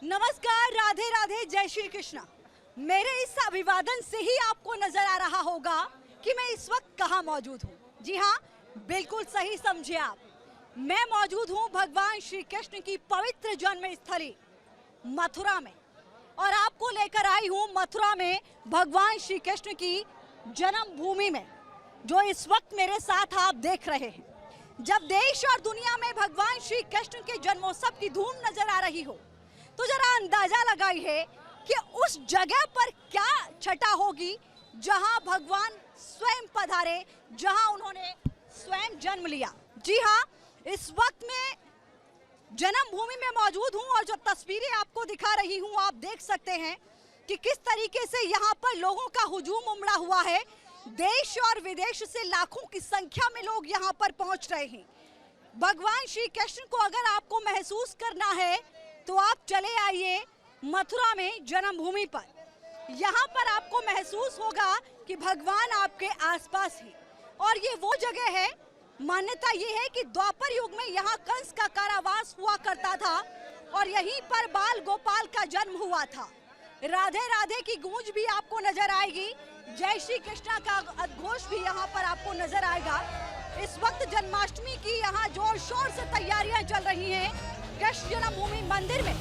नमस्कार, राधे राधे, जय श्री कृष्णा। मेरे इस अभिवादन से ही आपको नजर आ रहा होगा कि मैं इस वक्त कहाँ मौजूद हूँ। जी हाँ, बिल्कुल सही समझे आप। मैं मौजूद हूँ भगवान श्री कृष्ण की पवित्र जन्म स्थली मथुरा में, और आपको लेकर आई हूँ मथुरा में भगवान श्री कृष्ण की जन्मभूमि में, जो इस वक्त मेरे साथ आप देख रहे हैं। जब देश और दुनिया में भगवान श्री कृष्ण के जन्मोत्सव की धूम नजर आ रही हो, तो जरा अंदाजा लगाइए कि उस जगह पर क्या छटा होगी जहां भगवान स्वयं पधारे, जहां उन्होंने स्वयं जन्म लिया। जी हाँ, इस वक्त मैं जन्मभूमि में मौजूद हूं और जो तस्वीरें आपको दिखा रही हूं, आप देख सकते हैं कि किस तरीके से यहां पर लोगों का हुजूम उमड़ा हुआ है। देश और विदेश से लाखों की संख्या में लोग यहां पर पहुंच रहे हैं। भगवान श्री कृष्ण को अगर आपको महसूस करना है तो आप चले आइए मथुरा में जन्मभूमि पर। यहाँ पर आपको महसूस होगा कि भगवान आपके आसपास है, और ये वो जगह है, मान्यता ये है कि द्वापर युग में यहाँ कंस का कारावास हुआ करता था और यहीं पर बाल गोपाल का जन्म हुआ था। राधे राधे की गूंज भी आपको नजर आएगी, जय श्री कृष्णा का उद्घोष भी यहाँ पर आपको नजर आएगा। इस वक्त जन्माष्टमी की यहाँ जोर शोर से तैयारियां चल रही हैं कृष्ण जन्मभूमि मंदिर में।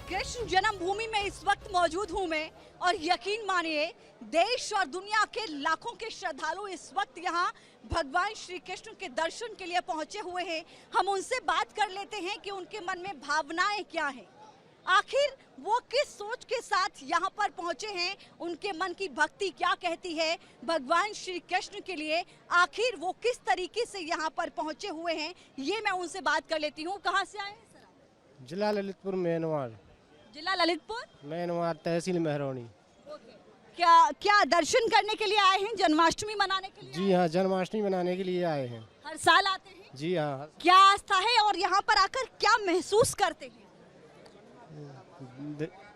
कृष्ण जन्मभूमि में इस वक्त मौजूद हूं मैं, और यकीन मानिए देश और दुनिया के लाखों के श्रद्धालु इस वक्त यहाँ भगवान श्री कृष्ण के दर्शन के लिए पहुंचे हुए हैं। हम उनसे बात कर लेते हैं कि उनके मन में भावनाएं क्या हैं, आखिर वो किस सोच के साथ यहाँ पर पहुंचे हैं, उनके मन की भक्ति क्या कहती है भगवान श्री कृष्ण के लिए, आखिर वो किस तरीके से यहाँ पर पहुंचे हुए हैं, ये मैं उनसे बात कर लेती हूँ। कहाँ से आए हैं सर आप? जिला ललितपुर मेनवाड़। जिला ललितपुर मेनवाड़, तहसील महरौनी। क्या दर्शन करने के लिए आए हैं, जन्माष्टमी मनाने के लिए? जी हाँ, जन्माष्टमी मनाने के लिए आए हैं। हर साल आते हैं? जी हाँ। क्या आस्था है और यहाँ पर आकर क्या महसूस करते हैं?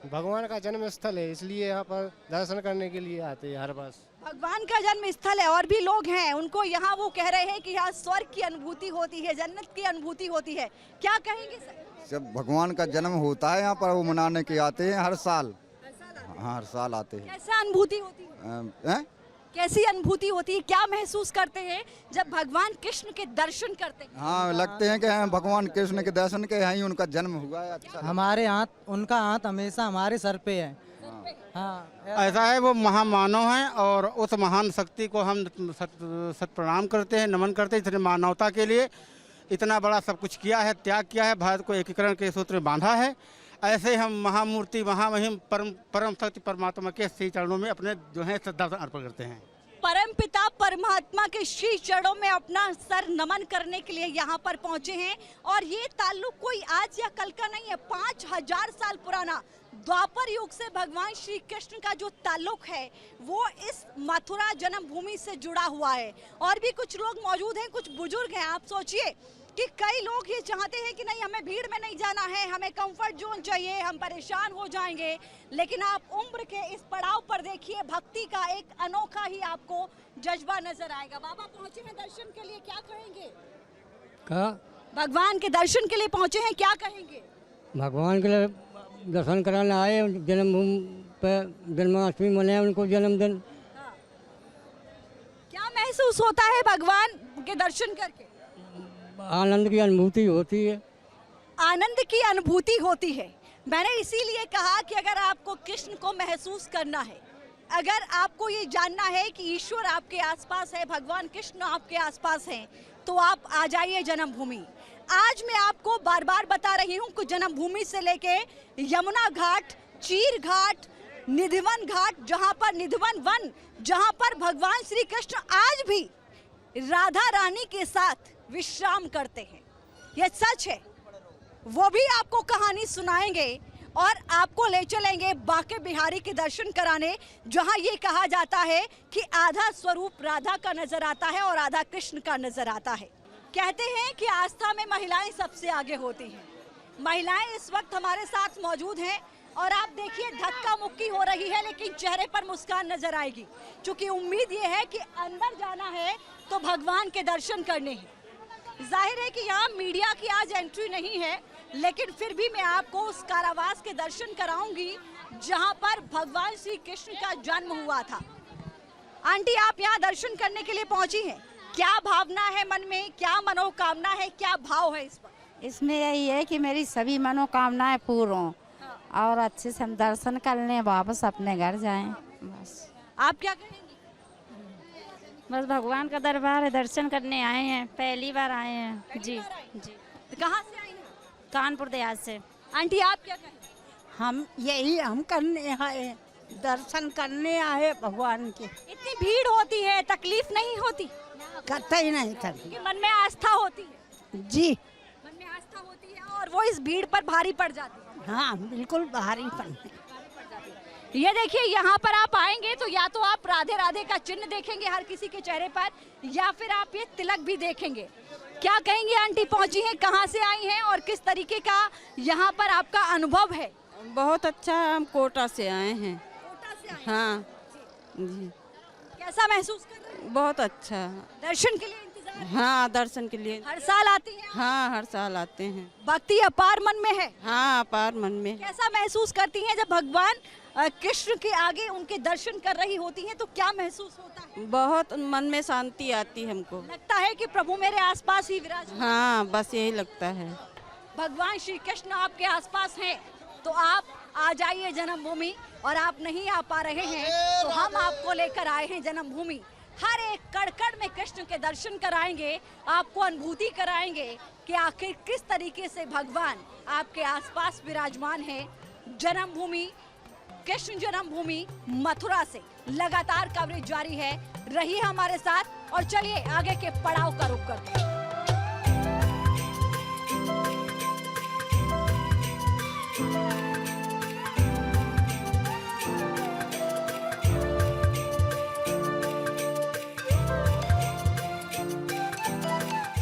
भगवान का जन्म स्थल है, इसलिए यहाँ पर दर्शन करने के लिए आते हैं हर बार। भगवान का जन्म स्थल है, और भी लोग हैं, उनको यहाँ वो कह रहे हैं कि यहाँ स्वर्ग की अनुभूति होती है, जन्नत की अनुभूति होती है। क्या कहेंगे सर? जब भगवान का जन्म होता है यहाँ पर, वो मनाने के आते हैं हर साल। हाँ, हर साल आते हैं। कैसा अनुभूति होती है? कैसी अनुभूति होती है, क्या महसूस करते हैं जब भगवान कृष्ण के दर्शन करते हैं? हाँ, लगते हैं कि भगवान कृष्ण के दर्शन के यहाँ ही उनका जन्म हुआ है। अच्छा, हमारे हाथ, उनका हाथ हमेशा हमारे सर पे है। हाँ, ऐसा है, वो महामानव हैं और उस महान शक्ति को हम सत प्रणाम करते हैं, नमन करते हैं। इतने मानवता के लिए इतना बड़ा सब कुछ किया है, त्याग किया है, भारत को एकीकरण के सूत्र में बांधा है। ऐसे हम महामूर्ति, महामहिम, परम शक्ति परमात्मा के श्री चरणों में अपने जो है श्रद्धा अर्पण करते हैं। परम पिता परमात्मा के श्री चरणों में अपना सर नमन करने के लिए यहाँ पर पहुँचे हैं, और ये ताल्लुक कोई आज या कल का नहीं है, 5000 साल पुराना द्वापर युग से भगवान श्री कृष्ण का जो ताल्लुक है वो इस मथुरा जन्मभूमि से जुड़ा हुआ है। और भी कुछ लोग मौजूद हैं, कुछ बुजुर्ग हैं। आप सोचिए कि कई लोग ये चाहते हैं कि नहीं, हमें भीड़ में नहीं जाना है, हमें कंफर्ट जोन चाहिए, हम परेशान हो जाएंगे, लेकिन आप उम्र के इस पड़ाव पर देखिए, भक्ति का एक अनोखा ही आपको जज्बा नजर आएगा। बाबा पहुंचे हैं दर्शन के लिए, क्या कहेंगे? भगवान के दर्शन के लिए पहुंचे हैं, क्या कहेंगे? भगवान के लिए दर्शन कराने आए, जन्मभूमि पर जन्माष्टमी मनाए उनको जन्मदिन। क्या महसूस होता है भगवान के दर्शन करके? आनंद की अनुभूति होती है। आनंद की अनुभूति होती है। मैंने इसीलिए कहा कि अगर आपको कृष्ण को महसूस करना है, अगर आपको ये जानना है कि ईश्वर आपके आसपास है, भगवान कृष्ण आपके आसपास हैं, तो आप आ जाइए जन्मभूमि। आज मैं आपको बार बार बता रही हूँ कि जन्मभूमि से लेके यमुना घाट, चीर घाट, निधिवन घाट, जहाँ पर निधिवन वन, जहाँ पर भगवान श्री कृष्ण आज भी राधा रानी के साथ विश्राम करते हैं, ये सच है। वो भी आपको कहानी सुनाएंगे और आपको ले चलेंगे बांके बिहारी के दर्शन कराने, जहां ये कहा जाता है कि आधा स्वरूप राधा का नजर आता है और आधा कृष्ण का नजर आता है। कहते हैं कि आस्था में महिलाएं सबसे आगे होती हैं। महिलाएं इस वक्त हमारे साथ मौजूद हैं। और आप देखिए धक्का मुक्की हो रही है, लेकिन चेहरे पर मुस्कान नजर आएगी, क्योंकि उम्मीद ये है कि अंदर जाना है तो भगवान के दर्शन करने हैं। जाहिर है कि यहाँ मीडिया की आज एंट्री नहीं है, लेकिन फिर भी मैं आपको उस कारावास के दर्शन कराऊंगी जहाँ पर भगवान श्री कृष्ण का जन्म हुआ था। आंटी, आप यहाँ दर्शन करने के लिए पहुंची हैं, क्या भावना है मन में, क्या मनोकामना है, क्या भाव है इस पर? इसमें यही है कि मेरी सभी मनोकामनाएं पूर्ण हों और अच्छे से हम दर्शन कर लें, वापस अपने घर जाएं, बस। आप क्या कहेंगी? बस भगवान का दरबार है, दर्शन करने आए हैं, पहली बार आए हैं। जी जी। तो कहाँ से आई हैं? कानपुर देहात से। आंटी, आप क्या कहेंगे? हम करने आए, दर्शन करने आए भगवान के। इतनी भीड़ होती है, तकलीफ नहीं होती? कतई नहीं कर कि मन में आस्था होती है? जी मन में आस्था होती है और वो इस भीड़ पर भारी पड़ जाती है। हाँ, बिल्कुल भारी पन। ये देखिए, यहाँ पर आप आएंगे तो या तो आप राधे राधे का चिन्ह देखेंगे हर किसी के चेहरे पर, या फिर आप ये तिलक भी देखेंगे। क्या कहेंगे आंटी, पहुंची हैं, कहाँ से आई हैं और किस तरीके का यहाँ पर आपका अनुभव है? बहुत अच्छा, हम कोटा से आए हैं। कोटा से आए हैं? हाँ जी। कैसा महसूस कर रहे हैं? बहुत अच्छा। दर्शन के लिए इंतजार? हाँ, दर्शन के लिए। हर साल आती हैं? हाँ, हर साल आते हैं। भक्ति अपार मन में है? हाँ, अपार मन में। कैसा महसूस करती हैं जब भगवान कृष्ण के आगे उनके दर्शन कर रही होती हैं, तो क्या महसूस होता है? बहुत मन में शांति आती है हमको। लगता है कि प्रभु मेरे आसपास ही विराजमान। हाँ, बस यही लगता है। भगवान श्री कृष्ण आपके आसपास हैं, तो आप आ जाइए जन्मभूमि, और आप नहीं आ पा रहे हैं तो हम आपको लेकर आए हैं जन्मभूमि। हर एक कड़ में कृष्ण के दर्शन कराएंगे, आपको अनुभूति कराएंगे कि आखिर किस तरीके से भगवान आपके आसपास विराजमान है। जन्मभूमि, कृष्ण जन्मभूमि मथुरा से लगातार कवरेज जारी है। रहिए हमारे साथ और चलिए आगे के पड़ाव का रुख करते हैं।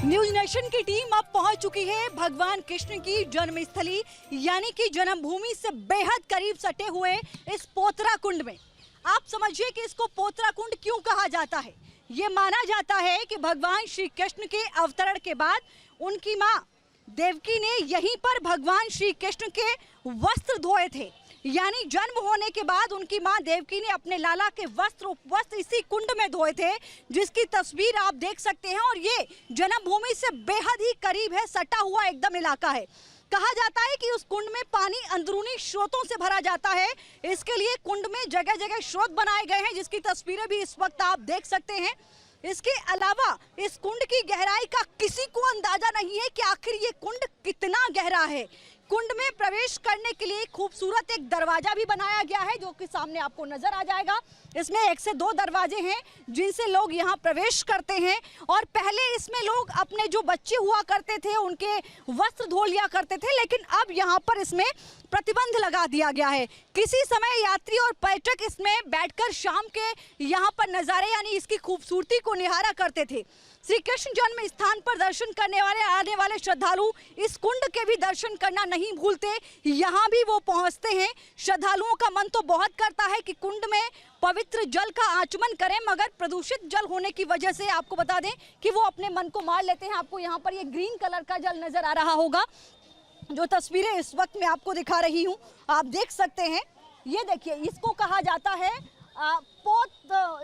न्यूज नेशन की टीम अब पहुंच चुकी है भगवान कृष्ण की जन्मस्थली यानी कि जन्मभूमि से बेहद करीब सटे हुए इस पोतरा कुंड में। आप समझिए कि इसको पोतरा कुंड क्यों कहा जाता है। ये माना जाता है कि भगवान श्री कृष्ण के अवतरण के बाद उनकी माँ देवकी ने यहीं पर भगवान श्री कृष्ण के वस्त्र धोए थे, यानी जन्म होने के बाद उनकी मां देवकी ने अपने लाला के वस्त्र इसी कुंड में धोए थे, जिसकी तस्वीर आप देख सकते हैं। और ये जन्मभूमि से बेहद ही करीब है, सटा हुआ एकदम इलाका है। कहा जाता है कि उस कुंड में पानी अंदरूनी स्रोतों से भरा जाता है। इसके लिए कुंड में जगह जगह स्रोत बनाए गए हैं, जिसकी तस्वीरें भी इस वक्त आप देख सकते हैं। इसके अलावा इस कुंड की गहराई का किसी को अंदाजा नहीं है कि आखिर ये कुंड कितना गहरा है। कुंड में प्रवेश करने के लिए खूबसूरत एक दरवाजा भी बनाया गया है, जो कि सामने आपको नजर आ जाएगा। इसमें 1 से 2 दरवाजे हैं जिनसे लोग यहाँ प्रवेश करते हैं। और पहले इसमें लोग अपने जो बच्चे हुआ करते थे उनके वस्त्र धो लिया करते थे, लेकिन अब यहाँ पर इसमें प्रतिबंध लगा दिया गया है। किसी समय यात्री और पर्यटक इसमें बैठकर शाम के यहाँ पर नज़ारे यानी इसकी खूबसूरती को निहारा करते थे। श्री कृष्ण जन्म स्थान पर दर्शन करने वाले आने वाले श्रद्धालु इस कुंड के भी दर्शन करना नहीं भूलते, यहाँ भी वो पहुँचते हैं। श्रद्धालुओं का मन तो बहुत करता है कि कुंड में पवित्र जल का आचमन करें, मगर प्रदूषित जल होने की वजह से आपको बता दें कि वो अपने मन को मार लेते हैं। आपको यहाँ पर ये ग्रीन कलर का जल नजर आ रहा होगा, जो तस्वीरें इस वक्त मैं आपको दिखा रही हूँ, आप देख सकते हैं। ये देखिए, इसको कहा जाता है पोत,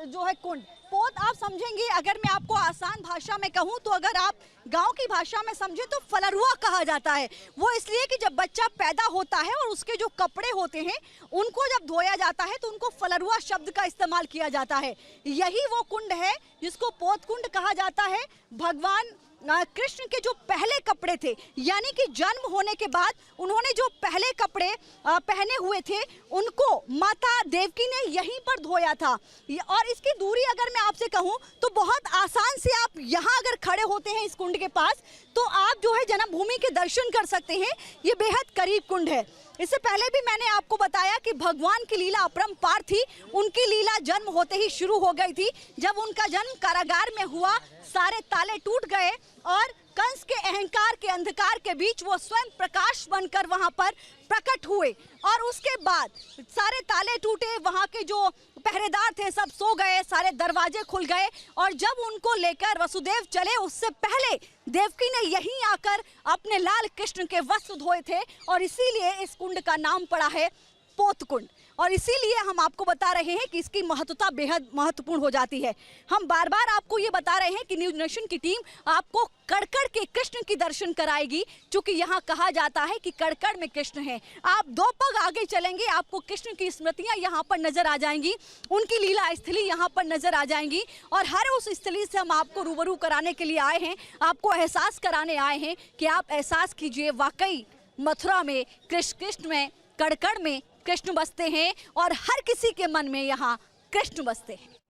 जो है कुंड। पोत आप समझेंगे, अगर मैं आपको आसान भाषा में कहूँ तो अगर आप गांव की भाषा में समझे तो फलरुआ कहा जाता है। वो इसलिए कि जब बच्चा पैदा होता है और उसके जो कपड़े होते हैं उनको जब धोया जाता है तो उनको फलरुआ शब्द का इस्तेमाल किया जाता है। यही वो कुंड है जिसको पोत कुंड कहा जाता है। भगवान कृष्ण के जो पहले कपड़े थे, यानी कि जन्म होने के बाद उन्होंने जो पहले कपड़े पहने हुए थे, उनको माता देवकी ने यहीं पर धोया था। और इसकी दूरी अगर मैं आपसे कहूं तो बहुत आसान से आप यहाँ अगर खड़े होते हैं इस कुंड के पास तो आप जो है जन्मभूमि के दर्शन कर सकते हैं। ये बेहद करीब कुंड है। इससे पहले भी मैंने आपको बताया कि भगवान की लीला अपरंपार थी। उनकी लीला जन्म होते ही शुरू हो गई थी। जब उनका जन्म कारागार में हुआ, सारे ताले टूट गए और कंस के अहंकार के अंधकार के बीच वो स्वयं प्रकाश बनकर वहां पर प्रकट हुए। और उसके बाद सारे ताले टूटे, वहां के जो पहरेदार थे सब सो गए, सारे दरवाजे खुल गए। और जब उनको लेकर वसुदेव चले, उससे पहले देवकी ने यहीं आकर अपने लाल कृष्ण के वस्त्र धोए थे और इसीलिए इस कुंड का नाम पड़ा है पोत कुंड। और इसीलिए हम आपको बता रहे हैं कि इसकी महत्वता बेहद महत्वपूर्ण हो जाती है। हम बार बार आपको ये बता रहे हैं कि न्यूज नेशन की टीम आपको कड़कड़ के कृष्ण की दर्शन कराएगी, क्योंकि यहाँ कहा जाता है कि कड़कड़ में कृष्ण है। आप 2 पग आगे चलेंगे, आपको कृष्ण की स्मृतियां यहाँ पर नजर आ जाएंगी, उनकी लीला स्थली यहाँ पर नजर आ जाएंगी। और हर उस स्थली से हम आपको रूबरू कराने के लिए आए हैं, आपको एहसास कराने आए हैं कि आप एहसास कीजिए, वाकई मथुरा में कृष्ण में, कड़कड़ में कृष्ण बसते हैं और हर किसी के मन में यहाँ कृष्ण बसते हैं।